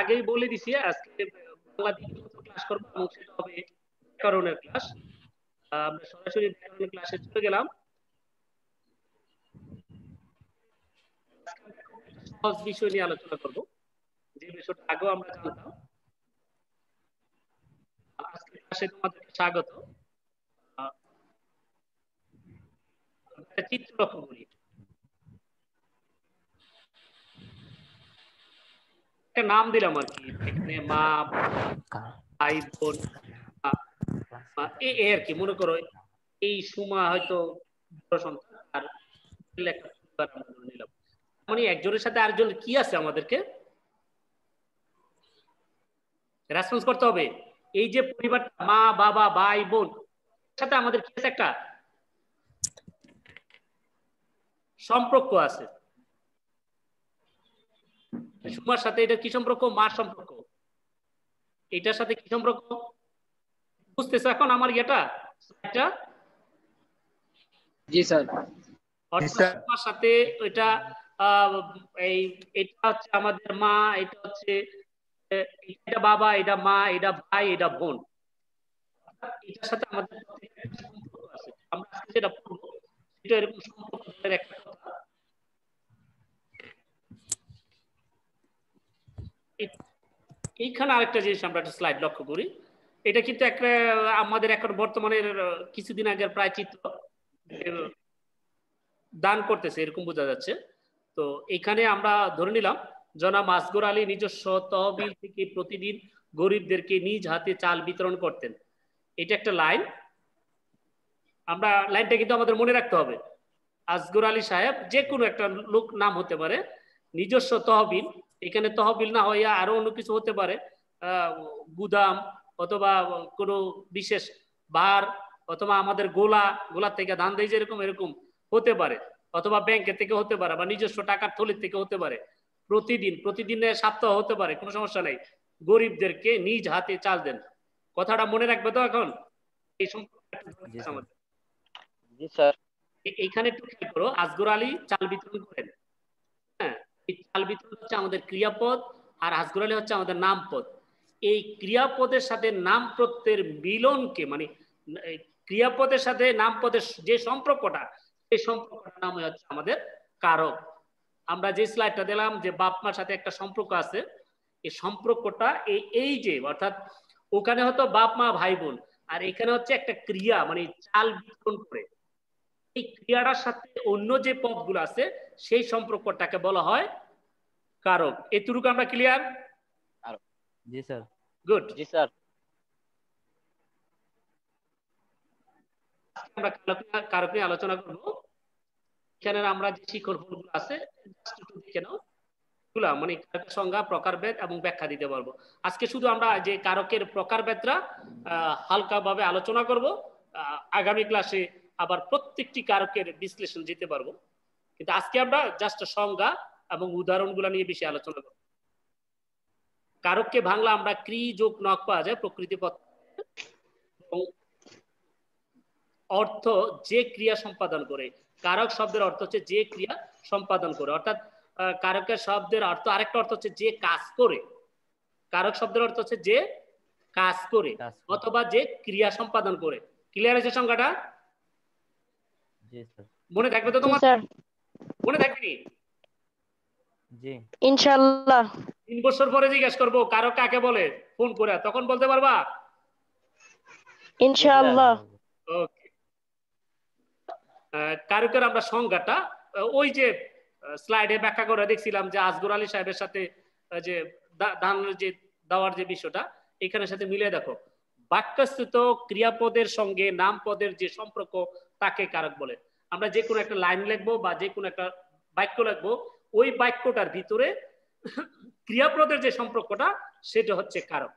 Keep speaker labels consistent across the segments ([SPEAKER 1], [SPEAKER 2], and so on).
[SPEAKER 1] আগেই বলে দিছি আজকে বাংলা ক্লাস করব এবং সেটা হবে ব্যাকরণের ক্লাস। আমরা সরাসরি ব্যাকরণের ক্লাসে চলে গেলাম। সহজ বিষয় নিয়ে আলোচনা করব, যে বিষয়টা আগেও আমরা জানতাম। আজকে ক্লাসে তোমাদেরকে স্বাগত। একটা চিত্র লক্ষ্য করি, একটা নাম দিলাম আর কি, এখানে মা, ভাই, বোন, এই আর কি। মনে করো এই সুমা হয়তো বড় সন্তান, আর একটা পরিবার আমরা ধরে নিলাম। মানে একজনের সাথে আরেকজন কি আছে, আমাদেরকে রেসপন্স করতে হবে। এই যে পরিবার, মা, বাবা, ভাই, বোন, সাথে আমাদের কি আছে, একটা সম্পর্ক আছে। সুমার সাথে এটা কি সম্পর্ক? মার সম্পর্ক। এটার সাথে কি সম্পর্ক বুঝতেছো এখন আমার এটা?
[SPEAKER 2] জি স্যার।
[SPEAKER 1] অর্থাৎ সুমার সাথে ওইটা এই এটা হচ্ছে আমাদের মা, এটা হচ্ছে এটা বাবা, এটা মা, এটা ভাই, এটা বোন। এটার সাথে আমাদের সম্পর্ক আছে। আমরা আজকে যেটা পড়বো সেটা এরকম সম্পর্কের একটা কথা। এইখানে আরেকটা জিনিস আমরা একটা স্লাইড লক্ষ্য করি। এটা কিন্তু একটা আমাদের এখন বর্তমানের কিছুদিন আগের প্রায় চিত্র দান করতেছে এরকম বোঝা যাচ্ছে। তো এখানে আমরা ধরে নিলাম জনাব আসগর আলী নিজস্ব তহবিল থেকে প্রতিদিন গরিবদেরকে নিজ হাতে চাল বিতরণ করতেন। এটা একটা লাইন। আমরা লাইনটা কিন্তু আমাদের মনে রাখতে হবে। আসগর আলী সাহেব যে কোনো একটা লোক নাম হতে পারে, নিজস্ব তহবিল, এখানে তহবিল না হইয়া আরো অন্য কিছু হতে পারে, গুদাম, অথবা কোনো বিশেষ বার, অথবা আমাদের গোলা থেকে ধান দেয় যেরকম এরকম হতে পারে, অথবা ব্যাংকের থেকে হতে পারে, বা নিজস্ব টাকার থলির থেকে হতে পারে। প্রতিদিনের সপ্তাহ হতে পারে, কোনো সমস্যা নেই। গরিবদেরকে নিজ হাতে চাল দেন। কথাটা মনে রাখবে তো এখন? এই সম্পর্কে
[SPEAKER 2] জি স্যার।
[SPEAKER 1] এইখানে একটু খেয়াল করো, আসগর আলী চাল বিতরণ করেন। হ্যাঁ, এই চাল বিতরণ হচ্ছে আমাদের ক্রিয়াপদ, আর আসগর আলী হচ্ছে আমাদের নামপদ। এই ক্রিয়াপদের সাথে নাম প্রত্যয়ের মিলনকে, মানে ক্রিয়াপদের সাথে নামপদের যে সম্পর্কটা, সেই সম্পর্কটার নাম হচ্ছে আমাদের কারক। আমরা যে স্লাইডটা দিলাম যে বাপ মার সাথে একটা সম্পর্ক আছে, এই সম্পর্কটা এই যে অর্থাৎ ওখানে হতো বাপ মা ভাই বোন, আর এখানে হচ্ছে একটা ক্রিয়া, মানে চাল বিতরণ করে। এই ক্রিয়াটার সাথে অন্য যে পদগুলো আছে সেই সম্পর্কটাকে বলা হয় কারক। এতটুকু আমরা ক্লিয়ার?
[SPEAKER 2] জি স্যার।
[SPEAKER 1] গুড।
[SPEAKER 2] জি স্যার।
[SPEAKER 1] আমরা কারক নিয়ে আলোচনা করব। এখানে আমরা যে শিকড় ফলগুলো আছে একটু দেখে নাও। মানে কারকের সংজ্ঞা, প্রকারভেদ এবং ব্যাখ্যা দিতে পারবো। আজকে শুধু আমরা যে কারকের প্রকারভেদরা হালকা ভাবে আলোচনা করব। আগামী ক্লাসে আবার প্রত্যেকটি কারকের বিশ্লেষণ দিতে পারবো, কিন্তু আজকে আমরা জাস্ট সংজ্ঞা এবং উদাহরণগুলো নিয়ে বেশি আলোচনা করব। কারককে বাংলা আমরা ক্রি যোগ নক পাওয়া যায় প্রকৃতিপদ, অর্থ যে ক্রিয়া সম্পাদন করে। কারক শব্দের অর্থ হচ্ছে যে ক্রিয়া সম্পাদন করে, অর্থাৎ কারকের শব্দের অর্থ আরেকটা অর্থ হচ্ছে যে কাজ করে। কারক শব্দের অর্থ হচ্ছে যে কাজ করে অথবা যে ক্রিয়া সম্পাদন করে। ক্লিয়ার আছে সংজ্ঞাটা? মনে থাকবে তো তোমার? মনে থাকবে নি?
[SPEAKER 3] জি
[SPEAKER 1] ইনশাআল্লাহ। 3 বছর পরে জিজ্ঞেস করবো কারক কাকে বলে, ফোন করে, তখন বলতে পারবা ইনশাআল্লাহ। ওকে। কারকের আমরা সংজ্ঞাটা ওই যে স্লাইডে ব্যাখ্যা করে দেখছিলাম যে আসগর আলী সাহেবের সাথে যে ধানের যে দেওয়ার যে বিষয়টা, এখানের সাথে মিলে দেখো। বাক্যস্থিত ক্রিয়াপদের সঙ্গে নামপদের যে সম্পর্ক তাকে কারক বলে। আমরা যে কোনো একটা লাইন লিখবো বা যে কোনো একটা বাক্য লিখবো, ওই বাক্যটার ভিতরে ক্রিয়াপদের যে সম্পর্কটা সেটা হচ্ছে কারক।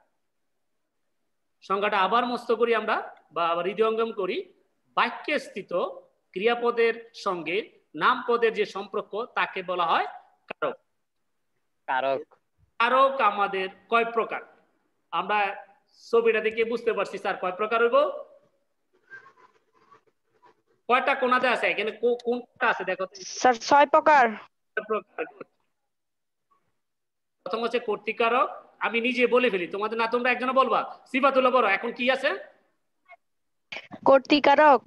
[SPEAKER 1] সংজ্ঞাটা আবার মস্ত করি আমরা, বা হৃদয়ঙ্গম করি। বাক্যে স্থিত ক্রিয়াপদের সঙ্গে নামপদের যে সম্পর্ক তাকে বলা হয় কারক। কারক কারক আমাদের কয় প্রকার? আমরা ছবিটা দেখে বুঝতে পারছি স্যার কয় প্রকার হইব। কয়টা কোণাতে আছে এখানে? কোনটা আছে দেখো স্যার? 6 প্রকার। প্রথম হচ্ছে কর্তৃকারক, আমি নিজে বলে ফেলি, তোমাদের না তোমরা একজনে বলবা। সিফাতুল্লাহ বলো, এখন কি আছে?
[SPEAKER 4] কর্তৃকারক,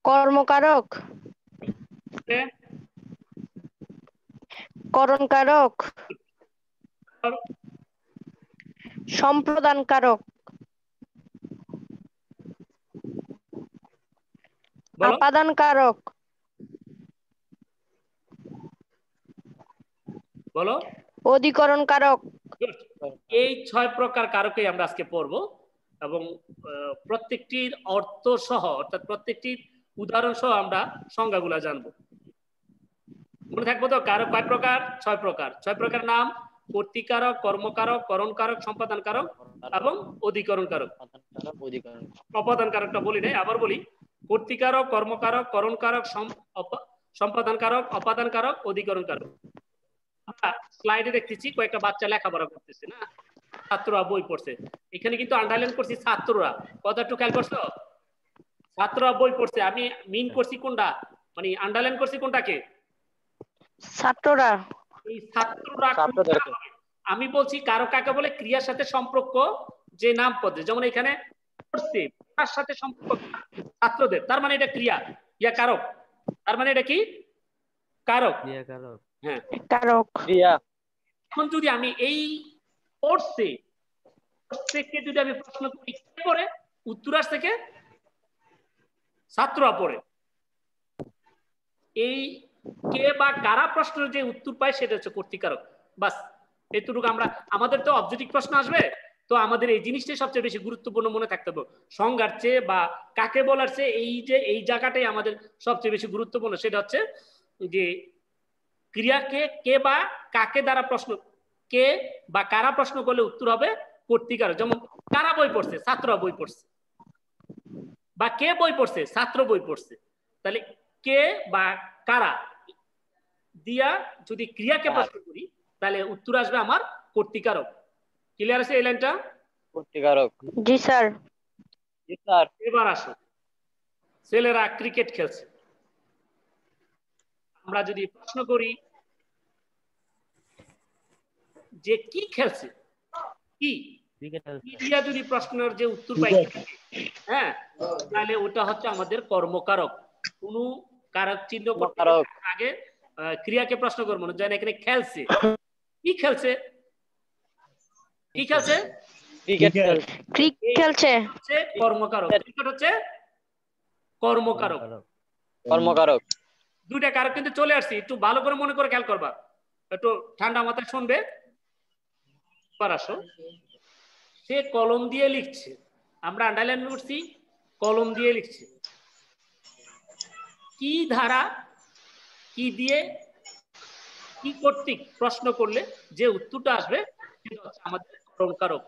[SPEAKER 4] কর্মকারক, করণকারক, সম্প্রদানকারক,
[SPEAKER 1] বলো
[SPEAKER 4] আপাদানকারক,
[SPEAKER 1] বলো।
[SPEAKER 4] অধিকরণকারক।
[SPEAKER 1] এই 6 প্রকার কারকই আমরা আজকে পড়বো এবং প্রত্যেকটির অর্থ সহ অর্থাৎ প্রত্যেকটির উদাহরণ সহ আমরা সংজ্ঞাগুলো জানবো। মনে থাকবো তো কারক কয় প্রকার? 6 প্রকার। 6 প্রকার নাম: কর্তৃকারক, কর্মকারক, করণকারক, সম্পাদনকারক এবং অধিকরণকারক। অপাদানকারকটা বলি নাই, আবার বলি। কর্তৃকারক, কর্মকারক, করণকারক, সম্পাদনকারক, অপাদানকারক, অধিকরণকারক। স্লাইডে দেখতেছি কয়েকটা বাচ্চা লেখাপড়া করতেছে না, ছাত্ররা বই পড়ছে। এখানে কিন্তু আন্ডারলাইন করছি ছাত্ররা, কথা একটু খেয়াল করছো? ছাত্ররা বই পড়ছে, আমি মিন করছি কোনটা, মানে আন্ডারলাইন করছি কোনটাকে? ছাত্ররা। এই ছাত্ররা আমি বলছি কারক কাকে বলে? ক্রিয়ার সাথে সম্পর্ক যে নাম পদ, যেমন এখানে পড়ছে তার সাথে সম্পর্ক ছাত্রদের, তার মানে এটা ক্রিয়া, ইয়া কারক। তার মানে এটা কি? কারক। হ্যাঁ,
[SPEAKER 4] কারক।
[SPEAKER 1] এখন যদি আমি এই পড়ছে থেকে যদি আমি প্রশ্ন করি কে পড়ে, উত্তর আসছে কে? ছাত্ররা পড়ে। এই কে বা কারা প্রশ্নের যে উত্তর পায় সেটা হচ্ছে কর্তৃকারক। বাস এতটুকু আমরা, আমাদের তো অবজেক্টিভ প্রশ্ন আসবে, তো আমাদের এই জিনিসটাই সবচেয়ে বেশি গুরুত্বপূর্ণ মনে থাকতে হবে। সংজ্ঞার চেয়ে বা কাকে বলার চেয়ে এই যে এই জায়গাটাই আমাদের সবচেয়ে বেশি গুরুত্বপূর্ণ, সেটা হচ্ছে যে ক্রিয়াকে কে বা কাকে দ্বারা প্রশ্ন, কে বা কারা প্রশ্ন করলে উত্তর হবে কর্তৃকারক। যেমন কারা বই পড়ছে? ছাত্ররা বই পড়ছে। বা কে বই পড়ছে? ছাত্র বই পড়ছে। তাহলে কে বা কারা দিয়া যদি ক্রিয়াকে প্রশ্ন করি তাহলে উত্তর আসবে আমার কর্তৃকারক। ক্লিয়ার আছে এই লাইনটা?
[SPEAKER 2] কর্তৃকারক।
[SPEAKER 4] জি স্যার।
[SPEAKER 2] জি স্যার।
[SPEAKER 1] এবার আসো, ছেলেরা ক্রিকেট খেলছে। আমরা যদি প্রশ্ন করি যে কি খেলছে, কি দিয়া যদি প্রশ্নের যে উত্তর পাই, হ্যাঁ, তাহলে ওটা হচ্ছে আমাদের কর্মকারক। কোন কারক চিহ্ন করতে আগে ক্রিয়াকে প্রশ্ন করবো না। যেন এখানে খেলছে, কি খেলছে? কি খেলছে?
[SPEAKER 4] ক্রিকেট খেলছে।
[SPEAKER 1] কর্মকারক। ক্রিকেট হচ্ছে কর্মকারক।
[SPEAKER 2] কর্মকারক।
[SPEAKER 1] দুইটা কারক কিন্তু চলে আসছে, একটু ভালো করে মনে করে খেয়াল করবা, একটু ঠান্ডা মাথায় শুনবে। আসো, সে কলম দিয়ে লিখছে। আমরা আন্ডারলাইন করছি কলম দিয়ে লিখছে। কি ধারা, কি দিয়ে, কি কর্তৃক প্রশ্ন করলে যে উত্তরটা আসবে সেটা হচ্ছে আমাদের করণকারক।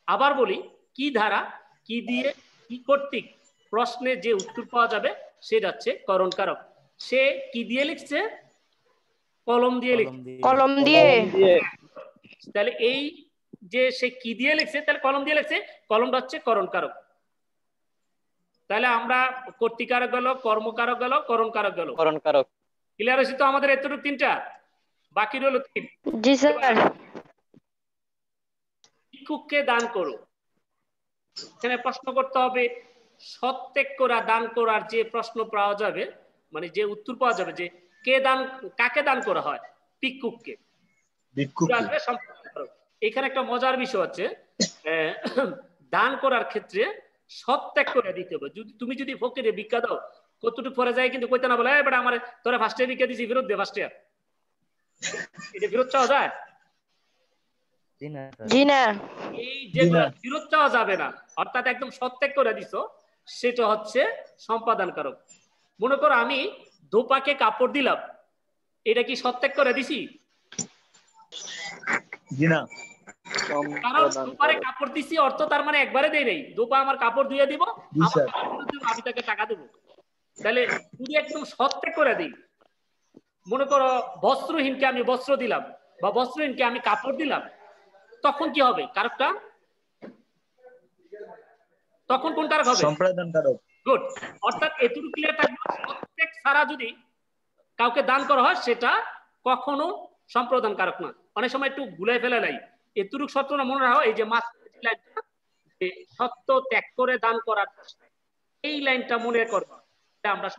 [SPEAKER 1] আবার বলি, কি ধারা, কি দিয়ে, কি কর্তৃক প্রশ্নে যে উত্তর পাওয়া যাবে সেটা হচ্ছে করণকারক। সে কি দিয়ে লিখছে? কলম দিয়ে লিখছে।
[SPEAKER 4] কলম দিয়ে।
[SPEAKER 1] তাহলে এই যে সে কি দিয়ে লিখছে, তাহলে কলম দিয়ে লিখছে, কলমটা হচ্ছে করণকারক। তাহলে আমরা কর্তৃকারক গেল, কর্মকারক গেল, করণকারক গেল। ক্লিয়ার হয়েছে তো আমাদের এতটুকু তিনটা? বাকি রইল 3।
[SPEAKER 4] জি স্যার।
[SPEAKER 1] ভিক্ষুককে দান করো। এখানে প্রশ্ন করতে হবে সৎত্যাগ করা, দান করার যে প্রশ্ন পাওয়া যাবে, মানে যে উত্তর পাওয়া যাবে যে কে দান, কাকে দান করা হয়? ভিক্ষুককে। এখানে একটা মজার বিষয় হচ্ছে, দান করার ক্ষেত্রে সৎত্যাগ করে দিতে হবে। তুমি যদি ফকিরে ভিক্ষা দাও, কতটুকু পরে যায় কিন্তু কইতে না বলে এবার আমার তোরা ফার্স্ট ইয়ার ভিক্ষা দিছি, ফেরত দে ফার্স্ট ইয়ার। এটা ফেরত চাওয়া যায়?
[SPEAKER 4] জি না।
[SPEAKER 1] এই যেগুলো ফেরত চাওয়া যাবে না, অর্থাৎ একদম সৎত্যাগ করে দিছো, সেটা হচ্ছে সম্পাদনকারক। মনে করো আমি ধোপাকে কাপড় দিলাম, এটা কি সৎত্যাগ করে দিছি?
[SPEAKER 5] জি না।
[SPEAKER 1] কারণ ধোপারে কাপড় দিছি অর্থ তার মানে একবারে দেই নাই, ধোপা আমার কাপড় ধুয়ে দিব, আমি তাকে টাকা দেবো। তাহলে যদি একদম সৎত্যাগ করে দিই, মনে করো বস্ত্রহীনকে আমি বস্ত্র দিলাম বা বস্ত্রহীনকে আমি কাপড় দিলাম, তখন কি হবে কারকটা? তখন কোন কারক হবে?
[SPEAKER 5] সম্প্রদান কারক।
[SPEAKER 1] গুড। অর্থাৎ এটুকু ক্লিয়ার থাকবে, সৎত্যাগ ছাড়া যদি কাউকে দান করা হয় সেটা কখনো সম্প্রদান কারক না। অনেক সময় একটু গুলাই ফেলে নাই, এতটুকু সত্য না মনে রাখো। এই যে সত্য ত্যাগ করে দান করার এই লাইনটা মনে করবা, আমরা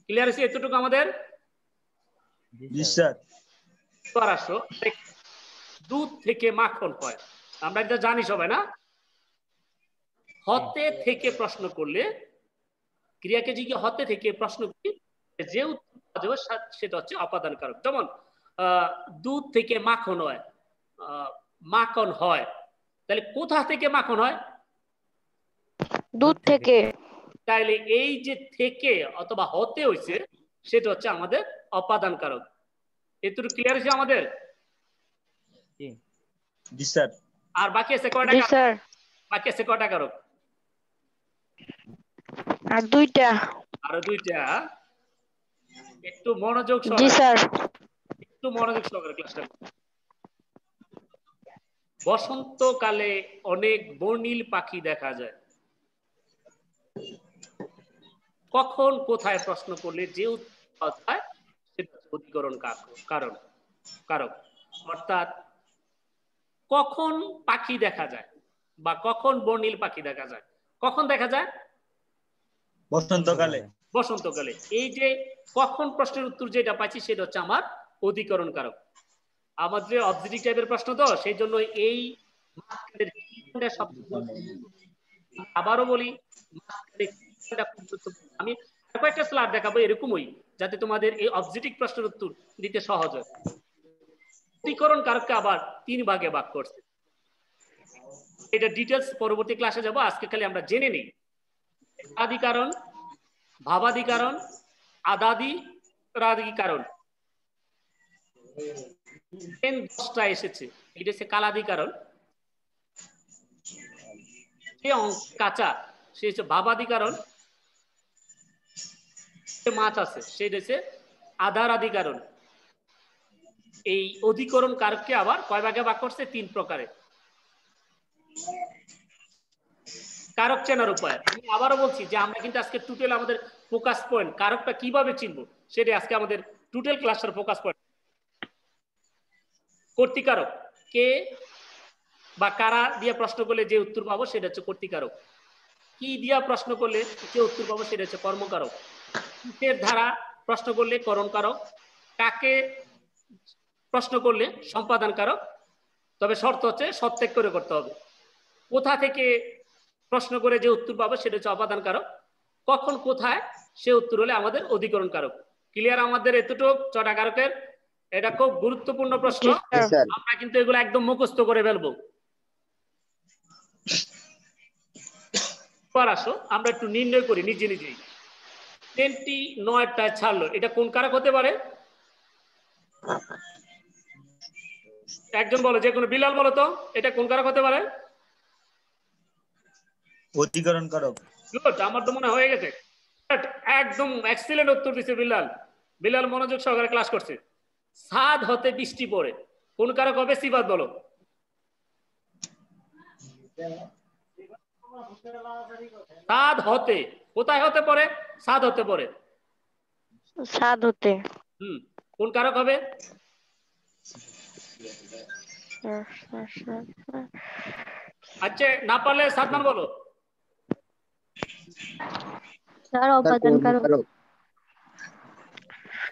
[SPEAKER 1] ক্লিয়ার আছে এতটুকু আমাদের?
[SPEAKER 3] জি স্যার।
[SPEAKER 1] দুধ থেকে মাখন হয়, আমরা এটা জানি সবাই না? হতে থেকে প্রশ্ন করলে, ক্রিয়াকে জিজ্ঞেস হতে থেকে প্রশ্ন করি, যে উত্তর সেটা হচ্ছে অপাদান কারক। যেমন দুধ থেকে মাখন হয়, মাখন হয়, তাহলে কোথা থেকে মাখন হয়?
[SPEAKER 4] দুধ থেকে।
[SPEAKER 1] তাহলে এই যে থেকে অথবা হতে হইছে সেটা হচ্ছে আমাদের অপাদান কারক। এতটুকু ক্লিয়ার হয়েছে আমাদের?
[SPEAKER 3] জি স্যার।
[SPEAKER 1] আর বাকি আছে কয়টা?
[SPEAKER 4] জি স্যার।
[SPEAKER 1] বাকি আছে কয়টা কারক?
[SPEAKER 4] আর দুইটা।
[SPEAKER 1] আরো দুইটা। একটু মনোযোগ
[SPEAKER 4] জি স্যার।
[SPEAKER 1] একটু মনোযোগ সহকারে ক্লাসটা। বসন্তকালে অনেক বর্ণিল পাখি দেখা যায়। কখন কোথায় প্রশ্ন করলে যে উত্তর হয় সেটা অধিকরণ কারণ কারক। অর্থাৎ কখন পাখি দেখা যায় বা কখন বর্ণিল পাখি দেখা যায়? কখন দেখা যায়?
[SPEAKER 3] বসন্তকালে।
[SPEAKER 1] বসন্তকালে। এই যে কখন প্রশ্নের উত্তর যেটা পাচ্ছি সেটা হচ্ছে আমার অধিকরণ কারক। আমাদের অবজেক্টিভ টাইপের প্রশ্ন তো, সেই জন্য এই আবারও বলি, আমি কয়েকটা স্লাইড দেখাবো এরকমই, যাতে তোমাদের এই অবজেক্টিভ প্রশ্নের উত্তর দিতে সহজ হয়। অধিকরণ কারককে আবার 3 ভাগে ভাগ করছে। এটা ডিটেলস পরবর্তী ক্লাসে যাব, আজকে খালি আমরা জেনে নেই। আদি কারণ, ভাবাদি কারণ, আদাদি, রাদি কারণ। 10টা এসেছে। এটা হচ্ছে কালাদি কারণ, কাঁচা সে হচ্ছে ভাবাদি কারণ, মাছ আছে সেটা হচ্ছে আধার আদি কারণ। এই অধিকরণ কারককে আবার কয় ভাগে ভাগ করছে? 3 প্রকারে। কারক চেনার উপায় আমি আবারও বলছি যে আমরা কিন্তু আজকে টোটাল আমাদের ফোকাস পয়েন্ট কারকটা কিভাবে চিনবো সেটা আজকে আমাদের টোটাল ক্লাসের ফোকাস পয়েন্ট। কর্তৃকারক কে বা কারা দিয়ে প্রশ্ন করলে যে উত্তর পাবো সেটা হচ্ছে কর্তৃকারক। কি দিয়া প্রশ্ন করলে যে উত্তর পাবো সেটা হচ্ছে কর্মকারক। কিসের ধারা প্রশ্ন করলে করণ কারক। কাকে প্রশ্ন করলে সম্পাদন কারক, তবে শর্ত হচ্ছে সৎত্যাগ করে করতে হবে। কোথা থেকে প্রশ্ন করে যে উত্তর পাবো সেটা হচ্ছে অপাদান কারক। কখন কোথায় সে উত্তর হলে আমাদের অধিকরণ কারক। ক্লিয়ার আমাদের এতটুক 6টা কারকের? এটা খুব গুরুত্বপূর্ণ প্রশ্ন, আমরা কিন্তু এগুলো একদম মুখস্থ করে ফেলবো। আসো আমরা একটু নির্ণয় করি নিজে নিজেই। 9টায় ছাড়লো, এটা কোন কারক হতে পারে? একজন বলো, যে কোনো বিলাল বলো তো, এটা কোন কারক হতে পারে?
[SPEAKER 3] অধিকরণ কারক।
[SPEAKER 1] গুড, আমার তো মনে হয়ে গেছে। একদম এক্সিলেন্ট উত্তর দিছে বিলাল। বিলাল মনোযোগ সহকারে ক্লাস করছে। সাদ হতে বৃষ্টি পড়ে, কোন কারক হবে? সিফাত বলো। সাদ হতে, কোথায় হতে পড়ে? সাদ হতে পড়ে।
[SPEAKER 4] সাদ হতে।
[SPEAKER 1] কোন কারক হবে? আচ্ছা না পারলে সাদমান বলো।
[SPEAKER 4] স্যার অপাদান কারক।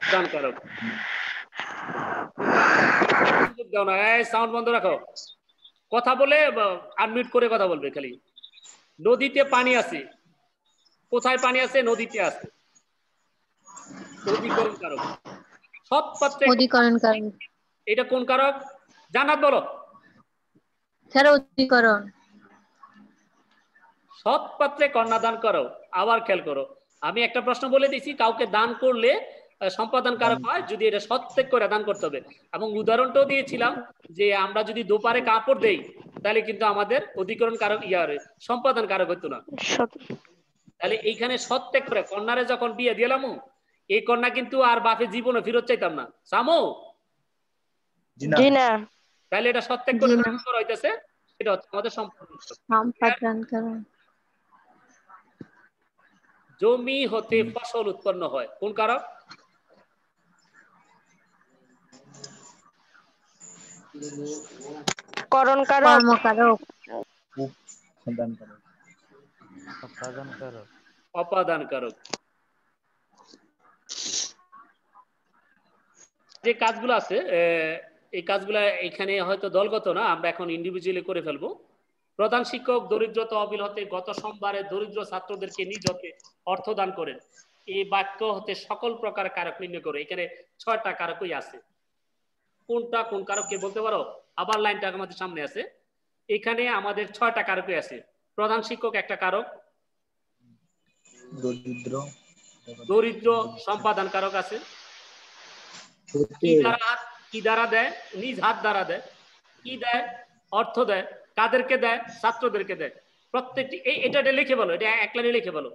[SPEAKER 1] অপাদান কারক। দাও না, এই সাউন্ড বন্ধ রাখো। কথা বলে আনমিউট করে কথা বলবে খালি। নদীতে পানি আছে, কোথায় পানি আছে? নদীতে আছে। অধিকরণ কারক। সৎ পাত্রে
[SPEAKER 4] অধিকরণ কারক।
[SPEAKER 1] এটা কোন কারক? জান্নাত বলো।
[SPEAKER 4] স্যার অধিকরণ।
[SPEAKER 1] সৎ পাত্রে কন্যা দান করো। আবার খেয়াল করো, আমি একটা প্রশ্ন বলে দিয়েছি, কাউকে দান করলে সম্পাদন কারক হয় যদি এটা সৎত্যাগ করে দান করতে হবে। এবং উদাহরণটাও দিয়েছিলাম যে আমরা যদি দুপারে কাপড় দেই তাহলে কিন্তু আমাদের অধিকরণ কারক সম্পাদন কারক হতো না। তাহলে এইখানে সৎত্যাগ করে কন্যারে যখন বিয়ে দিলাম, এই কন্যা কিন্তু আর বাপে জীবনে ফেরত চাইতাম না। সামো
[SPEAKER 4] জি না।
[SPEAKER 1] তাহলে এটা সৎত্যাগ করে দান করা হইতেছে, এটা হচ্ছে আমাদের
[SPEAKER 4] সম্পাদন কারক।
[SPEAKER 1] জমি হতে ফসল উৎপন্ন হয়, কোন কারক?
[SPEAKER 5] করণ কারক
[SPEAKER 4] কর্মকারক
[SPEAKER 3] উপাদান কারক
[SPEAKER 6] অপাদান কারক
[SPEAKER 1] অপাদান কারক। যে কাজগুলো আছে এই কাজগুলো এখানে হয়তো দলগত না, আমরা এখন ইন্ডিভিজুয়ালি করে ফেলবো। প্রধান শিক্ষক দরিদ্র তহবিল হতে গত সোমবারে দরিদ্র ছাত্রদেরকে নিজ হতে অর্থ দান করেন। এই বাক্য হতে সকল প্রকার কারক নির্ণয় করে। এখানে 6টা কারকই আছে। কোনটা কোন কারক কে বলতে পারো? আবার লাইনটা আমাদের সামনে আছে। এখানে আমাদের 6টা কারকই আছে। প্রধান শিক্ষক একটা কারক, দরিদ্র সম্পাদন কারক আছে, কি দ্বারা দেয়, নিজ হাত দ্বারা দেয়, কি দেয়, অর্থ দেয়, কাদেরকে দেয়, ছাত্রদেরকে দেয়। প্রত্যেকটি এটা লিখে বলো, এটা এক লাইনে লিখে বলো।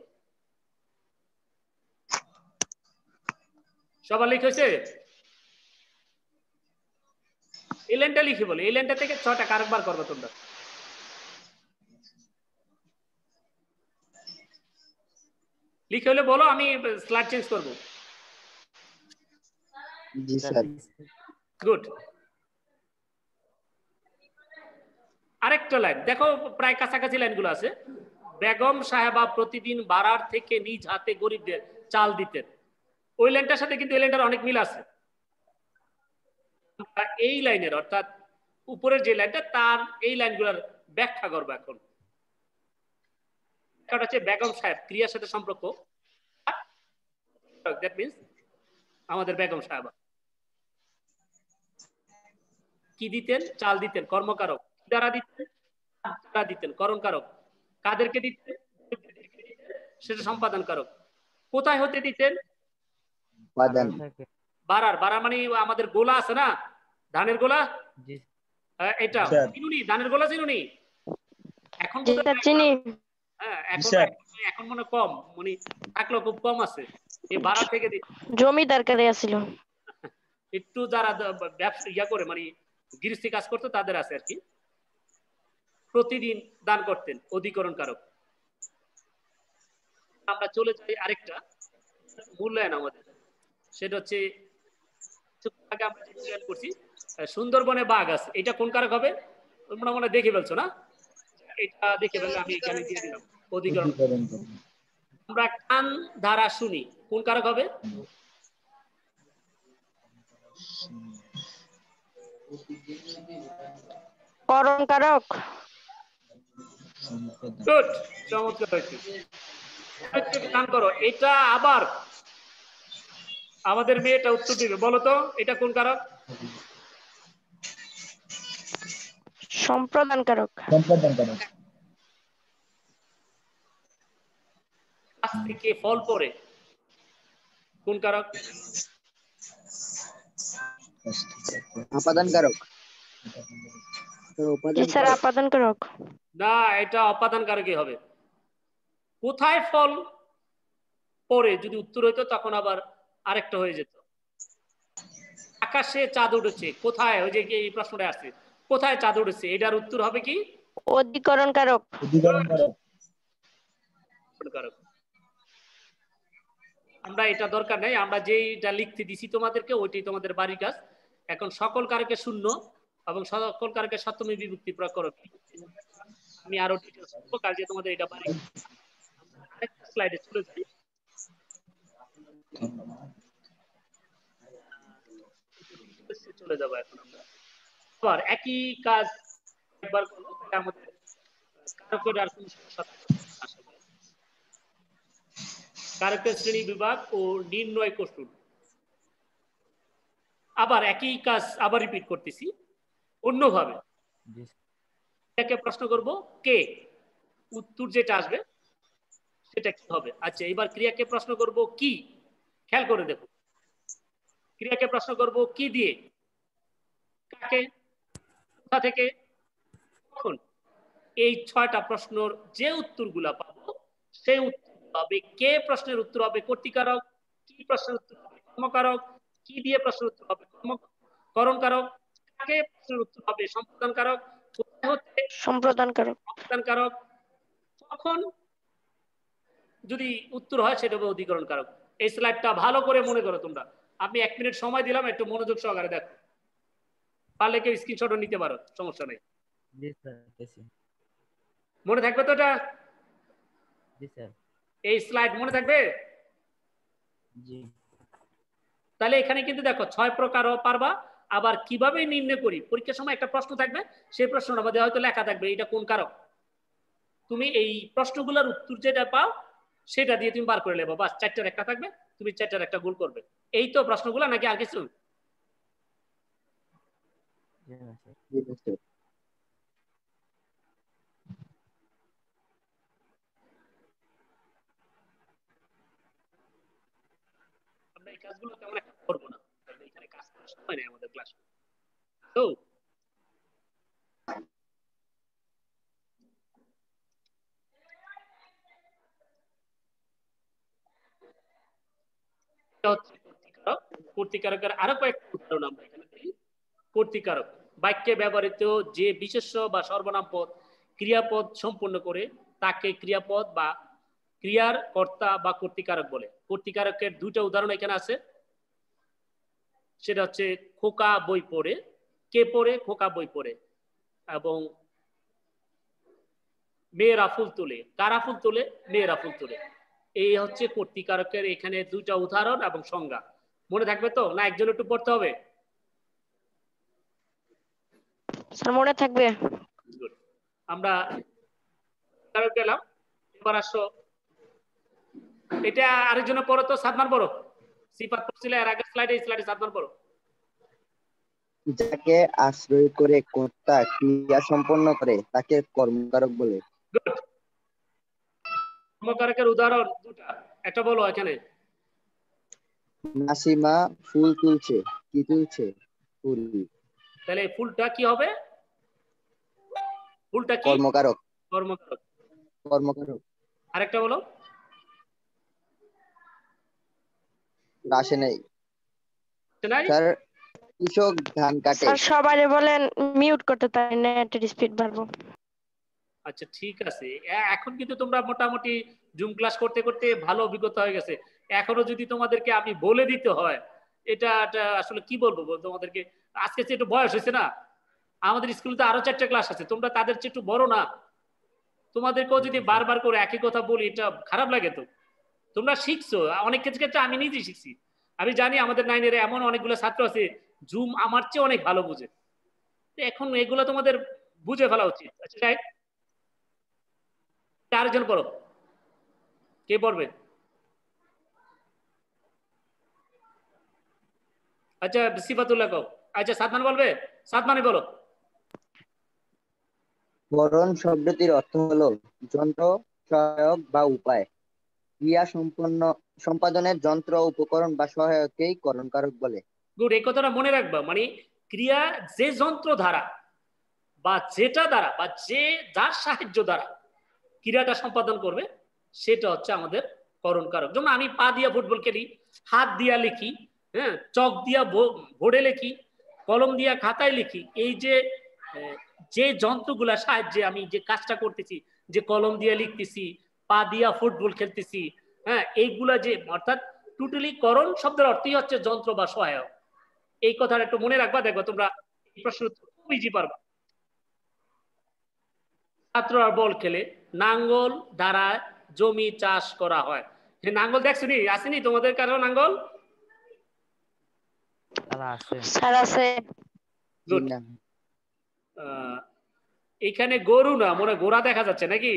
[SPEAKER 1] সবার লিখেছে? এই লাইনটা লিখে বলো। এই লাইনটা থেকে 6টা কারক বার করবে তোমরা। লিখে হলে বলো, আমি স্লাইড চেঞ্জ করব।
[SPEAKER 3] জি স্যার।
[SPEAKER 1] গুড। আরেকটা লাইন দেখো, প্রায় কাছাকাছি লাইনগুলো আছে। বেগম সাহেবা প্রতিদিন বাড়ার থেকে নিজ হাতে গরিবদের চাল দিতেন। ওই লাইনটার সাথে কিন্তু এই লাইনটার অনেক মিল আছে। এই লাইনের অর্থাৎ উপরের যে লাইনটা তার এই লাইনগুলোর ব্যাখ্যা করবো এখন। হচ্ছে বেগম সাহেব ক্রিয়ার সাথে সম্পর্ক, দ্যাট মিন্স আমাদের বেগম সাহেবা কি দিতেন? চাল দিতেন। কর্মকারক দ্বারা দিতেন, দ্বারা দিতেন। করণকারক কাদেরকে দিতেন? সেটা সম্পাদন কারক। কোথায় হতে দিতেন? বাড়ার। বাড়া মানে আমাদের গোলা আছে না, ধানের গোলা, এটা চিনুনি, ধানের গোলা চিনুনি? এখন
[SPEAKER 5] চিনি।
[SPEAKER 1] হ্যাঁ, এখন মনে কম, মানে থাকলেও খুব কম আছে। এই বাড়া থেকে
[SPEAKER 5] জমি দরকারে আছিল
[SPEAKER 1] একটু, যারা ব্যবসা ইয়া করে মানে গৃহস্থী কাজ করতো তাদের আছে আর কি। প্রতিদিন দান করতেন, অধিকরণ কারক। আমরা চলে যাই আরেকটা মূল্যায়ন আমাদের, সেটা হচ্ছে আমরা মূল্যায়ন করছি সুন্দরবনে বাঘ আছে। এটা কোন কারক হবে? তোমরা মনে দেখে ফেলছো না? এটা দেখে ফেললে আমি এখানে দিয়ে দিলাম অধিকরণ। আমরা কান ধারা শুনি, কোন কারক হবে?
[SPEAKER 5] করণ কারক।
[SPEAKER 1] গুড, চমৎকার হয়েছে। দান করো। এটা আবার আমাদের মেয়েটা উত্তর দিবে, বলো তো এটা কোন কারক?
[SPEAKER 5] সম্প্রদান কারক।
[SPEAKER 1] গাছ থেকে ফল পড়ে, কোন কারক?
[SPEAKER 2] আপাদান কারক।
[SPEAKER 5] আপাদান কারক
[SPEAKER 1] না, এটা অপাদান কারকই হবে। কোথায় ফল পড়ে যদি উত্তর হইতো তখন আবার আরেকটা হয়ে যেত। আকাশে চাঁদ উঠেছে, কোথায়? ওই যে এই প্রশ্নটা আছে, কোথায় চাঁদ উঠেছে, এটার উত্তর হবে কি?
[SPEAKER 5] অধিকরণ কারক।
[SPEAKER 1] আমরা এটা দরকার নাই, আমরা যেটা লিখতে দিছি তোমাদেরকে ওইটাই তোমাদের বাড়ির কাজ। এখন সকল কারকে শূন্য এবং সকল কারকে সপ্তমী বিভক্তি প্রয়োগ করো। আমি আরো ডিটেইলস বলবো, কাজে তোমাদের এটা বাড়ি। আরেকটা স্লাইডে চলে যাই। চলে যাবো এখন আমরা আবার একই কাজ একবার করবো, তাহলে আমাদের কারকের আর কোনো সমস্যা আসবে না। কারকের শ্রেণী বিভাগ ও নির্ণয় কৌশল। আবার একই কাজ আবার রিপিট করতেছি অন্যভাবে। এটাকে প্রশ্ন করব কে, উত্তর যেটা আসবে সেটা কি হবে। আচ্ছা, এবার ক্রিয়াকে প্রশ্ন করব কি। খেয়াল করে দেখো, ক্রিয়াকে প্রশ্ন করব কি দিয়ে, কাকে, কোথা থেকে, কখন। এই 6টা প্রশ্নের যে উত্তরগুলা পাবো সেই উত্তর হবে কে প্রশ্নের উত্তর হবে কর্তৃকারক, কি প্রশ্নের উত্তর হবে কর্মকারক, কি দিয়ে প্রশ্নের উত্তর হবে করণ কারক, কাকে প্রশ্নের উত্তর হবে সম্পাদন কারক, কোথায় হতে
[SPEAKER 5] সম্প্রদান কারক,
[SPEAKER 1] সম্পাদন কারক, কখন যদি উত্তর হয় সেটা হবে অধিকরণ কারক। এই স্লাইডটা ভালো করে মনে করো তোমরা। আমি 1 মিনিট সময় দিলাম, একটু মনোযোগ সহকারে দেখো। পারলে কেউ স্ক্রিনশটও নিতে পারো, সমস্যা নেই।
[SPEAKER 6] জি স্যার নিতেছি।
[SPEAKER 1] মনে থাকবে তো এটা?
[SPEAKER 6] জি স্যার।
[SPEAKER 1] এই স্লাইড মনে থাকবে?
[SPEAKER 6] জি।
[SPEAKER 1] তাহলে এখানে কিন্তু দেখো 6 প্রকারও পারবা। আবার কিভাবে নির্ণয় করি, পরীক্ষার সময় একটা প্রশ্ন থাকবে, সেই প্রশ্নটার মধ্যে হয়তো লেখা থাকবে এটা কোন কারক। তুমি এই প্রশ্নগুলোর উত্তর যেটা পাও সেটা দিয়ে তুমি বার করে নেবো, বাস 4টার একটা থাকবে, তুমি 4টার একটা গোল করবে। এই তো প্রশ্নগুলো, নাকি আর কিছু?
[SPEAKER 6] জি না স্যার।
[SPEAKER 2] জি স্যার।
[SPEAKER 1] আমরা এই কাজগুলো তেমন একটা করবো না, কারণ এখানে কাজ করার সময় নেই আমাদের ক্লাস। তো এটা হচ্ছে কর্তৃকারক। কর্তৃকারকের আরো কয়েকটা উদাহরণ আমরা এখানে দেখি। কর্তৃকারক বাক্যে ব্যবহৃত যে বিশেষ্য বা সর্বনাম পদ ক্রিয়াপদ সম্পূর্ণ করে তাকে ক্রিয়াপদ বা ক্রিয়ার কর্তা বা কর্তৃকারক বলে। কর্তৃকারকের দুইটা উদাহরণ এখানে আছে, সেটা হচ্ছে খোকা বই পড়ে, কে পড়ে? খোকা বই পড়ে। এবং মেয়েরা ফুল তোলে, কারা ফুল তোলে? মেয়েরা ফুল তোলে। এই হচ্ছে কর্তৃকারকের এখানে দুইটা উদাহরণ এবং সংজ্ঞা। মনে থাকবে তো, না একজন একটু পড়তে হবে?
[SPEAKER 5] স্যার মনে থাকবে।
[SPEAKER 1] Good. আমরা গেলাম, এবার আসো এটা আরেকজনের পড়ো তো, সাদমান পড়ো। সিফাত পড়ছিলে এর আগের স্লাইডে, এই স্লাইডে সাদমান পড়ো।
[SPEAKER 2] যাকে আশ্রয় করে কর্তা ক্রিয়া সম্পন্ন করে তাকে কর্মকারক বলে।
[SPEAKER 1] গুড। কর্মকারকের উদাহরণ দুটা, একটা বলো এখানে।
[SPEAKER 2] নাসিমা ফুল তুলছে, কি তুলছে? ফুল।
[SPEAKER 1] তাহলে ফুলটা কি হবে? ফুলটা কি?
[SPEAKER 2] কর্মকারক।
[SPEAKER 1] কর্মকারক।
[SPEAKER 2] কর্মকারক।
[SPEAKER 1] আরেকটা বলো।
[SPEAKER 2] আসে নাই
[SPEAKER 1] নাই?
[SPEAKER 2] স্যার। কৃষক ধান কাটে।
[SPEAKER 5] স্যার সবারে বলেন মিউট করতে, তাই নেটের স্পিড বাড়বো।
[SPEAKER 1] আচ্ছা ঠিক আছে, এখন কিন্তু তোমরা মোটামুটি জুম ক্লাস করতে করতে ভালো অভিজ্ঞতা হয়ে গেছে। এখনো যদি তোমাদেরকে আমি বলে দিতে হয়, এটা আসলে কি বলবো তোমাদেরকে, আজকে একটু বয়স হয়েছে না, আমাদের স্কুলে তো আরো 4টা ক্লাস আছে, তোমরা তাদের চেয়ে একটু বড় না, তোমাদেরকেও যদি বারবার করে একই কথা বলি এটা খারাপ লাগে তো। তোমরা শিখছো, অনেক ক্ষেত্রে আমি নিজেই শিখছি। আমি জানি আমাদের 9-এর এমন অনেকগুলো ছাত্র আছে জুম আমার চেয়ে অনেক ভালো বুঝে, এখন এগুলো তোমাদের বুঝে ফেলা উচিত। আচ্ছা যাই, আরেকজন পড়ো, কে পড়বে? আচ্ছা সিফাতুল্লাহ কও। আচ্ছা সাদমান বলবে, সাদমানি বলো।
[SPEAKER 2] করণ শব্দটির অর্থ হলো যন্ত্র, সহায়ক বা উপায়। ক্রিয়া সম্পাদনের যন্ত্র, উপকরণ বা সহায়ককেই করণকারক বলে।
[SPEAKER 1] গুড, এই কথাটা মনে রাখবা, মানে ক্রিয়া যে যন্ত্র দ্বারা বা যেটা দ্বারা বা যে যার সাহায্য দ্বারা ক্রিয়াটা সম্পাদন করবে সেটা হচ্ছে আমাদের করণকারক। যেমন আমি পা দিয়া ফুটবল খেলি, হাত দিয়া লিখি, হ্যাঁ, চক দিয়া বোর্ডে লিখি, কলম দিয়া খাতায় লিখি, এই যে যে যন্ত্রগুলোর সাহায্যে আমি যে কাজটা করতেছি, যে কলম দিয়ে লিখতেছি, পা দিয়া ফুটবল খেলতেছি, হ্যাঁ, এইগুলা যে অর্থাৎ টোটালি করণ শব্দের অর্থই হচ্ছে যন্ত্র বা সহায়ক। এই কথাটা একটু মনে রাখবা, দেখো তোমরা এই প্রশ্ন খুব ইজি পারবা। ছাত্ররা বল খেলে, নাঙ্গল দ্বারা জমি চাষ করা হয়। নাঙ্গল দেখছো নি, আসেনি তোমাদের কারো নাঙ্গল?
[SPEAKER 6] স্যার আছে।
[SPEAKER 5] স্যার আছে।
[SPEAKER 1] গুড।
[SPEAKER 2] না।
[SPEAKER 1] এখানে গরু না, মনে ঘোড়া দেখা যাচ্ছে নাকি?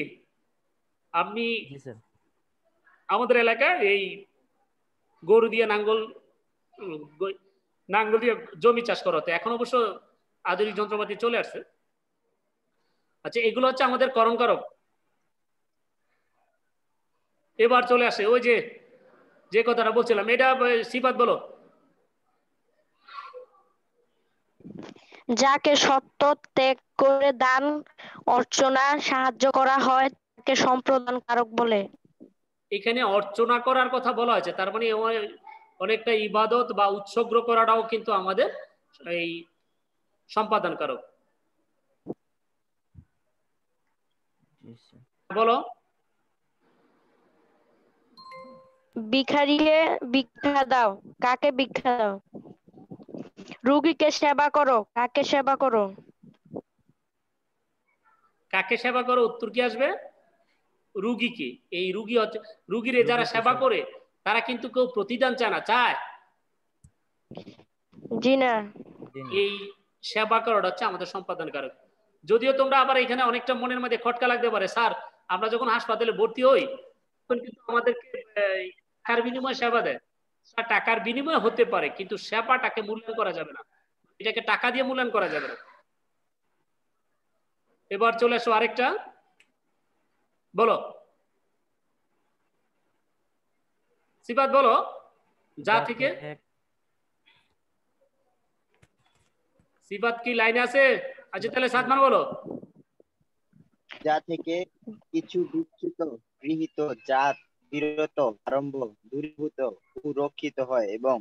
[SPEAKER 1] আপনি
[SPEAKER 6] জি স্যার।
[SPEAKER 1] আমাদের এলাকায় এই গরু দিয়ে নাঙ্গল নাঙ্গল দিয়ে জমি চাষ করা হতো, এখন অবশ্য আধুনিক যন্ত্রপাতি চলে আসছে। আচ্ছা এগুলো হচ্ছে আমাদের করণকারক। এবার চলে আসে ওই যে যে কথাটা বলছিলাম, এটা সিফাত বলো।
[SPEAKER 5] যাকে সত্য ত্যাগ করে দান অর্চনা সাহায্য করা হয় তাকে সম্প্রদান কারক বলে।
[SPEAKER 1] এখানে অর্চনা করার কথা বলা হয়েছে, তার মানে অনেকটা ইবাদত বা উৎসর্গ করাটাও কিন্তু আমাদের এই সম্পাদন কারক। বলো।
[SPEAKER 5] ভিখারিকে ভিক্ষা দাও, কাকে ভিক্ষা দাও? রুগীকে সেবা করো, কাকে সেবা করো?
[SPEAKER 1] কাকে সেবা করো, উত্তর কি আসবে? রুগীকে। এই রুগী হচ্ছে, রুগীরে যারা সেবা করে তারা কিন্তু কেউ প্রতিদান চায় না, চায়?
[SPEAKER 5] জি না।
[SPEAKER 1] এই সেবা করাটা হচ্ছে আমাদের সম্পাদন কারক। যদিও তোমরা আবার এখানে অনেকটা মনের মধ্যে খটকা লাগতে পারে, স্যার আমরা যখন হাসপাতালে ভর্তি হই তখন কিন্তু আমাদেরকে টাকার বিনিময়ে সেবা দেয়। স্যার টাকার বিনিময়ে হতে পারে, কিন্তু সেবাটাকে মূল্যায়ন করা যাবে না, এটাকে টাকা দিয়ে মূল্যায়ন করা যাবে না। এবার চলে আসো আরেকটা, বলো সিফাত, বলো যা থেকে। সিফাত কি লাইনে আছে? আচ্ছা তাহলে সাদমান বলো।
[SPEAKER 2] যা থেকে কিছু বিচ্যুত, গৃহীত, জাত, বিরত, আরম্ভ, দূরীভূত ও রক্ষিত হয় এবং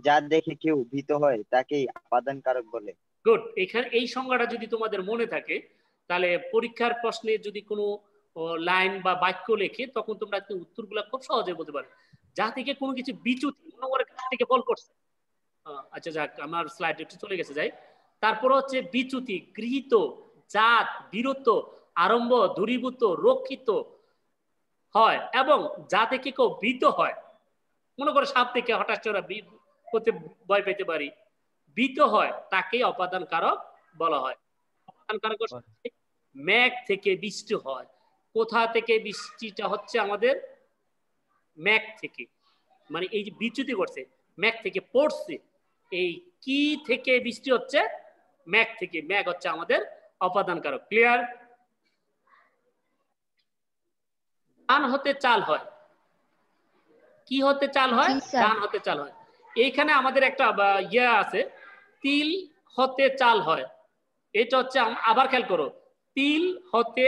[SPEAKER 2] যা দেখে কেউ ভীত হয় তাকেই আপাদান কারক বলে।
[SPEAKER 1] গুড। এখানে এই সংজ্ঞাটা যদি তোমাদের মনে থাকে তাহলে পরীক্ষার প্রশ্নে যদি কোনো লাইন বা বাক্য লেখে তখন তোমরা উত্তরগুলো খুব সহজে বলতে পারবে। যা থেকে কোনো কিছু বিচ্যুতি, মনে করে কাছ থেকে বল করছে। আচ্ছা যাক, আমার স্লাইড একটু চলে গেছে, যাই। তারপর হচ্ছে বিচ্যুতি, গৃহীত, জাত, বিরত, আরম্ভ, দূরীভূত, রক্ষিত হয় এবং যা থেকে কেউ ভীত হয়। মনে করো সাপ থেকে হঠাৎ করতে ভয় পেতে পারি, ভীত হয়, তাকে অপাদান কারক বলা হয়। অপাদান কারক মেঘ থেকে বৃষ্টি হয়। কোথা থেকে বৃষ্টিটা হচ্ছে? আমাদের মেঘ থেকে, মানে এই যে বিচ্যুতি করছে মেঘ থেকে পড়ছে, এই কি থেকে বৃষ্টি হচ্ছে? মেঘ থেকে। মেঘ হচ্ছে আমাদের অপাদান কারক। ক্লিয়ার? ধান হতে চাল হয়। কি হতে চাল হয়? ধান হতে চাল হয়। এইখানে আমাদের একটা ইয়ে আছে, তিল হতে চাল হয়। এটা হচ্ছে, আবার খেয়াল করো, তিল হতে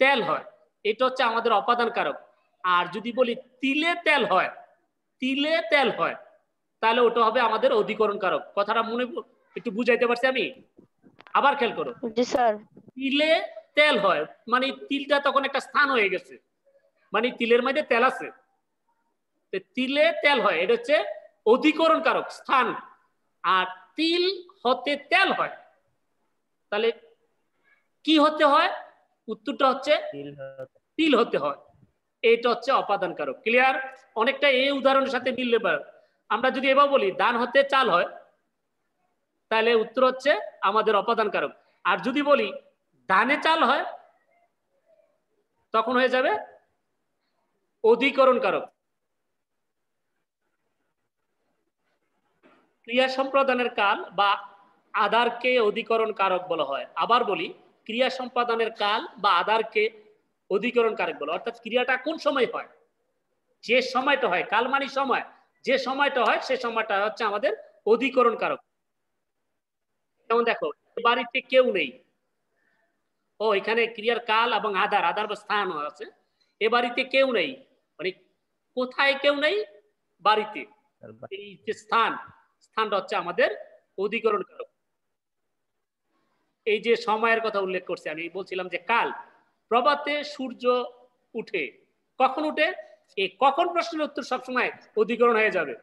[SPEAKER 1] তেল হয়, এটা হচ্ছে আমাদের অপাদান কারক। আর যদি বলি তিলে তেল হয়, তিলে তেল হয়, তাহলে ওটা হবে আমাদের অধিকরণ কারক। কথাটা মনে একটু বুঝাইতে পারছি আমি? আবার খেয়াল করো,
[SPEAKER 5] জি স্যার।
[SPEAKER 1] তিলে তেল হয় মানে তিলটা তখন একটা স্থান হয়ে গেছে, মানে তিলের মধ্যে তেল আছে, তিলে তেল হয়, এটা হচ্ছে অধিকরণ কারক, স্থান। আর তিল হতে তেল হয়, তাহলে কি হতে হয়? উত্তরটা হচ্ছে তিল হতে হয়। এটা হচ্ছে অপাদান কারক। ক্লিয়ার? অনেকটা এই উদাহরণের সাথে মিললে পারে। আমরা যদি এবার বলি ধান হতে চাল হয়, তাহলে উত্তর হচ্ছে আমাদের অপাদান কারক। আর যদি বলি ধানে চাল হয়, তখন হয়ে যাবে অধিকরণ কারক। ক্রিয়া সম্পাদনের কাল বা আধারকে অধিকরণ কারক বলা হয়। আবার বলি, ক্রিয়া সম্পাদনের কাল বা আধারকে অধিকরণ কারক বলা হয়। অর্থাৎ ক্রিয়াটা কোন সময় হয়, যে সময়টা হয়, কাল মানে সময়, যে সময়টা হয় সে সময়টা হচ্ছে আমাদের অধিকরণ কারক। যেমন দেখো, বাড়িতে কেউ নেই, ও এখানে ক্রিয়ার কাল এবং আধার, আধার বা স্থান আছে। এ বাড়িতে কেউ নেই, মানে কোথায় কেউ নেই? বাড়িতে। এই যে স্থান, স্থানটা হচ্ছে আমাদের অধিকরণ কারক। এই যে সময়ের কথা উল্লেখ করছি, আমি বলছিলাম যে কাল, প্রভাতে সূর্য উঠে, কখন উঠে? এই কখন প্রশ্নের উত্তর সবসময় অধিকরণ হয়ে যাবে,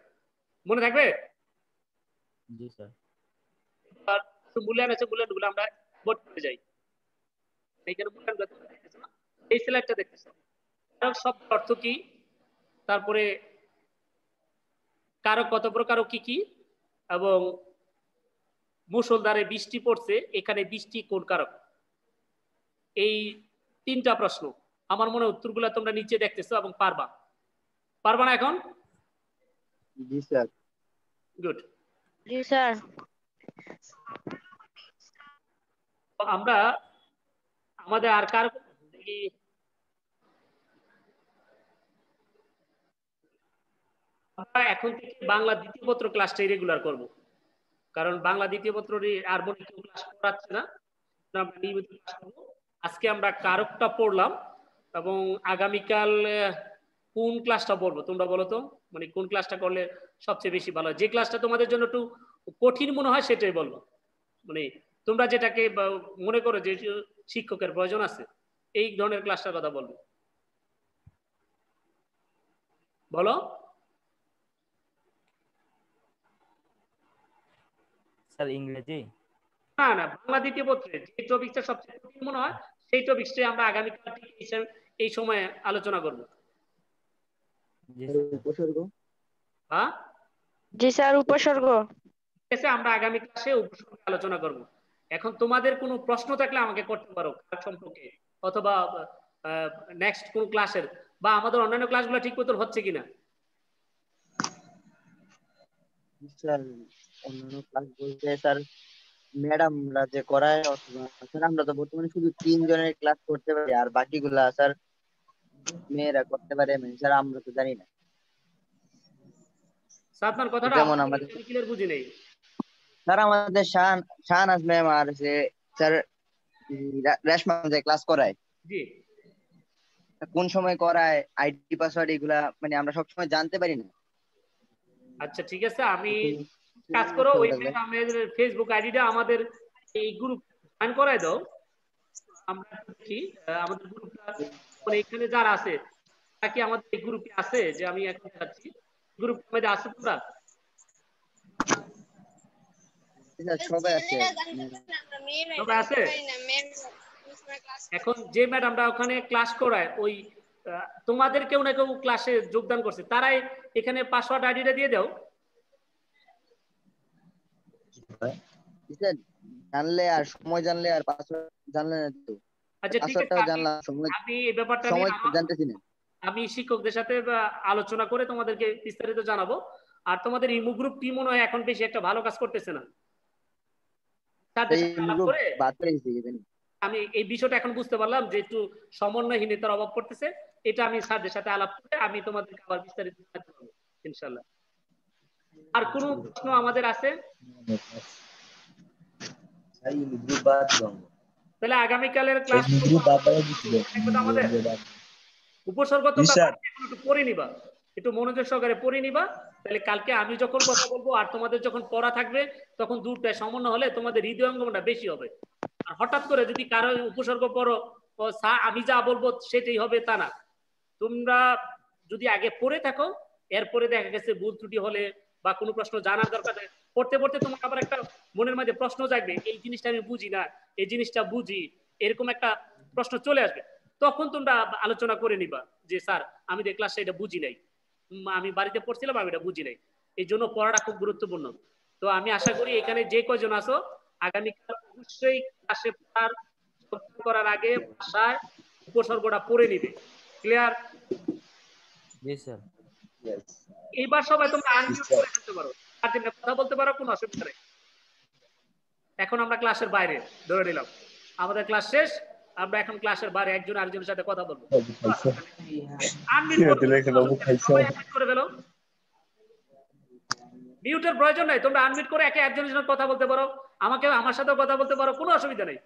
[SPEAKER 1] মনে থাকবে?
[SPEAKER 6] জি স্যার।
[SPEAKER 1] মূল্যায়ন আছে, মূল্যায়নগুলো আমরা বোর্ড করে যাই। এইখানে মূল্যায়ন দেখতেছো না, এই স্লাইডটা দেখতেছো, কারক শব্দ অর্থ কি, তারপরে কারক কত প্রকার কি কি, এবং মুষলধারে বৃষ্টি পড়ছে, এখানে বৃষ্টি কোন কারক? এই তিনটা প্রশ্ন। আমার মনে উত্তরগুলো তোমরা নিচে দেখতেছো এবং পারবা, পারবা না এখন?
[SPEAKER 2] জি স্যার।
[SPEAKER 1] গুড।
[SPEAKER 5] জি স্যার।
[SPEAKER 1] আমরা আমাদের আর কার আমরা এখন থেকে বাংলা দ্বিতীয় পত্র ক্লাসটা রেগুলার করব, কারণ বাংলা দ্বিতীয় পত্র আর মনে কেউ ক্লাস করাচ্ছে না, আমরা নিয়মিত ক্লাস করব। আজকে আমরা কারকটা পড়লাম, এবং আগামীকাল কোন ক্লাসটা পড়বো তোমরা বলো তো, মানে কোন ক্লাসটা করলে সবচেয়ে বেশি ভালো হয়? যে ক্লাসটা তোমাদের জন্য একটু কঠিন মনে হয় সেটাই বলবো, মানে তোমরা যেটাকে মনে করো যে শিক্ষকের প্রয়োজন আছে, এই ধরনের ক্লাসটার কথা বলবো, বলো।
[SPEAKER 6] স্যার ইংরেজি।
[SPEAKER 1] না না, বাংলা দ্বিতীয় পত্রে যে টপিকটা সবচেয়ে কঠিন মনে হয় সেই টপিকটাই আমরা আগামীকাল ঠিক এই সময়ে আলোচনা করব।
[SPEAKER 6] জি স্যার।
[SPEAKER 3] উপসর্গ।
[SPEAKER 1] হ্যাঁ
[SPEAKER 5] জি স্যার, উপসর্গ।
[SPEAKER 1] ঠিক আছে, আমরা আগামী ক্লাসে উপসর্গ আলোচনা করব। এখন তোমাদের কোনো প্রশ্ন থাকলে আমাকে করতে পারো কার সম্পর্কে, অথবা নেক্সট কোন ক্লাসের, বা আমাদের অন্যান্য ক্লাসগুলো ঠিক মতো হচ্ছে কিনা।
[SPEAKER 2] স্যার অন্যান্য ক্লাস বলতে স্যার ম্যাডামরা যে করায় অথবা স্যার আমরা তো বর্তমানে শুধু 3 জনের ক্লাস করতে পারি, আর বাকিগুলা স্যার মেয়েরা করতে পারে স্যার, আমরা তো জানি না।
[SPEAKER 1] সাদমান, কথাটা
[SPEAKER 2] যেমন
[SPEAKER 1] আমাদের
[SPEAKER 2] আমাদের
[SPEAKER 1] ক্লিয়ার বুঝি নেই।
[SPEAKER 2] স্যার আমাদের শাহনাজ ম্যাম আর যে স্যার রেশমা যে ক্লাস করায়,
[SPEAKER 1] জি
[SPEAKER 2] কোন সময় করায়, আইডি পাসওয়ার্ড এগুলা মানে আমরা সবসময় জানতে পারি না।
[SPEAKER 1] আচ্ছা ঠিক আছে, আমি কাজ করো ওই আমাদের ফেসবুক আইডিটা আমাদের এই গ্রুপ জয়েন করাই দাও। আমরা দেখি আমাদের গ্রুপটা মানে এখানে যারা আছে তারা কি আমাদের এই গ্রুপে আছে, যে আমি এখন দেখাচ্ছি গ্রুপের মধ্যে আছে তোমরা?
[SPEAKER 2] সবাই আছে,
[SPEAKER 1] সবাই আছে। এখন যে ম্যাডামরা ওখানে ক্লাস করায় ওই তোমাদের কেউ না কেউ ক্লাসে যোগদান করছে, তারাই এখানে পাসওয়ার্ড আইডিটা দিয়ে দাও।
[SPEAKER 2] জানলে আর সময় জানলে আর পাসওয়ার্ড জানলে না তো।
[SPEAKER 1] আচ্ছা ঠিক আছে,
[SPEAKER 2] পাসওয়ার্ডটাও জানলাম,
[SPEAKER 1] আমি এই ব্যাপারটা
[SPEAKER 2] সময়
[SPEAKER 1] নিয়ে
[SPEAKER 2] জানতেছি না।
[SPEAKER 1] আমি শিক্ষকদের সাথে আলোচনা করে তোমাদেরকে বিস্তারিত জানাবো। আর তোমাদের ইমো গ্রুপ টি মনে হয় এখন বেশি একটা ভালো কাজ করতেছে না। তাদের সাথে আলাপ করে আমি এই বিষয়টা এখন বুঝতে পারলাম যে একটু সমন্বয়হীনতার অভাব পড়তেছে। এটা আমি স্যারদের সাথে আলাপ করে আমি তোমাদেরকে আবার বিস্তারিত জানাতে পারবো ইনশাআল্লাহ। আর কোনো প্রশ্ন আমাদের আছে? তাহলে আগামীকালের ক্লাস আমাদের উপসর্গ তোমরা একটু পড়ে নিবা, একটু মনোযোগ সহকারে পড়ে নিবা। তাহলে কালকে আমি যখন কথা বলবো আর তোমাদের যখন পড়া থাকবে তখন দুটোটা সমন্বয় হলে তোমাদের হৃদয়ঙ্গমটা বেশি হবে। আর হঠাৎ করে যদি কারো উপসর্গ পড়ো আমি যা বলবো সেটাই হবে তা না। তোমরা যদি আগে পড়ে থাকো, এরপরে দেখা গেছে ভুল ত্রুটি হলে বা কোনো প্রশ্ন জানার দরকার, পড়তে পড়তে তোমার আবার একটা মনের মধ্যে প্রশ্ন জাগবে, এই জিনিসটা আমি বুঝি না, এই জিনিসটা বুঝি, এরকম একটা প্রশ্ন চলে আসবে। তখন তোমরা আলোচনা করে নিবা যে স্যার আমি তো ক্লাসে এটা বুঝি নাই, আমি বাড়িতে পড়ছিলাম আমি এটা বুঝি নাই। এই জন্য পড়াটা খুব গুরুত্বপূর্ণ। তো আমি আশা করি এখানে যে কয়জন আছো আগামীকাল অবশ্যই ক্লাসে করার আগে ভাষায় উপসর্গটা পড়ে নিবে। ক্লিয়ার?
[SPEAKER 6] জি স্যার।
[SPEAKER 1] এইবার সবাই তোমরা আনমিউট করে ফেলতে পারো, আর তোমরা কথা বলতে পারো, কোনো অসুবিধা নেই। এখন আমরা ক্লাসের বাইরে ধরে নিলাম আমাদের ক্লাস শেষ, আমরা এখন ক্লাসের বাইরে একজন আরেকজনের সাথে কথা বলবো। মিউটের প্রয়োজন নাই, তোমরা আনমিউট করে একে একজনের সাথে কথা বলতে পারো, আমাকে আমার সাথেও কথা বলতে পারো, কোনো অসুবিধা নেই।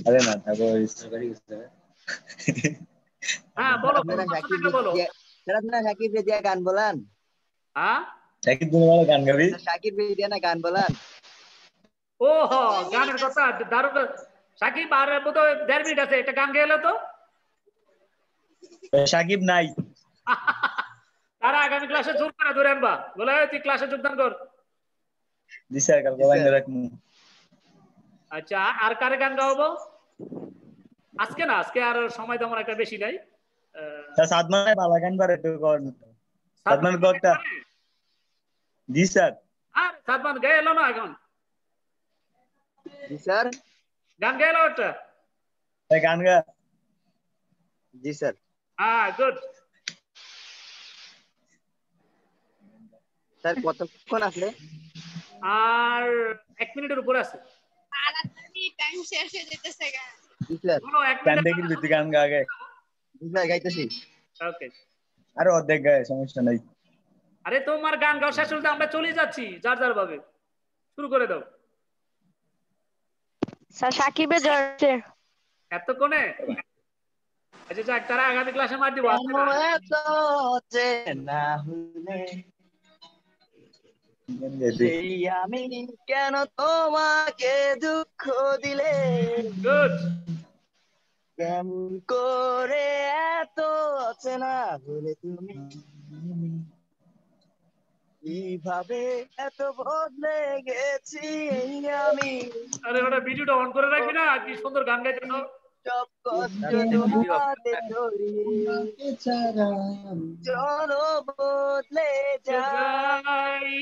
[SPEAKER 3] আরে না তারপর
[SPEAKER 1] হ্যাঁ বলো, বলো।
[SPEAKER 2] সাকিব রেজিয়া গান বলান।
[SPEAKER 1] হ্যাঁ
[SPEAKER 3] সাকিব তুমি বলো গান গাবি।
[SPEAKER 2] সাকিব রেজিয়া না গান বলান।
[SPEAKER 1] ও হ, গানের কথা দারুণ। সাকিব আর বোধহয় 1.5 মিনিট আছে, একটা গান গেলো তো।
[SPEAKER 3] সাকিব নাই।
[SPEAKER 1] তারা আগামী ক্লাসে জোর করে ধরে আনবা, বলে তুই ক্লাসে যোগদান কর।
[SPEAKER 3] জি স্যার, কালকে লাইনে রাখমু।
[SPEAKER 1] আচ্ছা, আর কারে গান গাওয়াবো? আজকে না, আজকে আর সময় তেমন একটা বেশি নাই।
[SPEAKER 3] সাদমানে ভালো গান পারে তো কোন? সাদমান কোটা? জি স্যার।
[SPEAKER 1] আর সাদমান গায়ে এলো না এখন?
[SPEAKER 2] জি স্যার।
[SPEAKER 1] গান গায়ে এলো একটা?
[SPEAKER 3] গান গা।
[SPEAKER 2] জি স্যার।
[SPEAKER 1] হ্যাঁ গুড।
[SPEAKER 2] স্যার কতক্ষণ আছে?
[SPEAKER 1] আর 1 মিনিটের উপরে আছে।
[SPEAKER 7] তাড়াতাড়ি টাইম শেষ হয়ে যেতেছে গা।
[SPEAKER 2] জি স্যার।
[SPEAKER 1] বলো 1
[SPEAKER 3] গান
[SPEAKER 1] মিনিট
[SPEAKER 3] দেখি তুই গান গা আগে।
[SPEAKER 2] জি স্যার গাইতেছি।
[SPEAKER 1] ওকে।
[SPEAKER 3] আরে অর্ধেক গায়, সমস্যা নাই।
[SPEAKER 1] আরে তোমার গান গাও শেষ হলে আমরা চলে যাচ্ছি যার যার ভাবে। শুরু করে দাও।
[SPEAKER 5] স্যার সাকিবে জয়েছে
[SPEAKER 1] এতক্ষণে? আচ্ছা যাক, তারা আগামী ক্লাসে মার দিব।
[SPEAKER 2] আমি কেন তোমাকে দুঃখ দিলে,
[SPEAKER 1] গুড।
[SPEAKER 2] কেমন করে এত অচেনা হলে তুমি কিভাবে এত বদলে গেছি এই আমি
[SPEAKER 1] আরে ওটা ভিডিওটা অন করে রাখবি না, কি সুন্দর গান গাইতেছ।
[SPEAKER 2] সব কষ্ট দোহাতে ধরিয়ে চলো বদলে যাই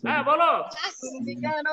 [SPEAKER 1] হ্যাঁ বলো।
[SPEAKER 2] তুমি কেন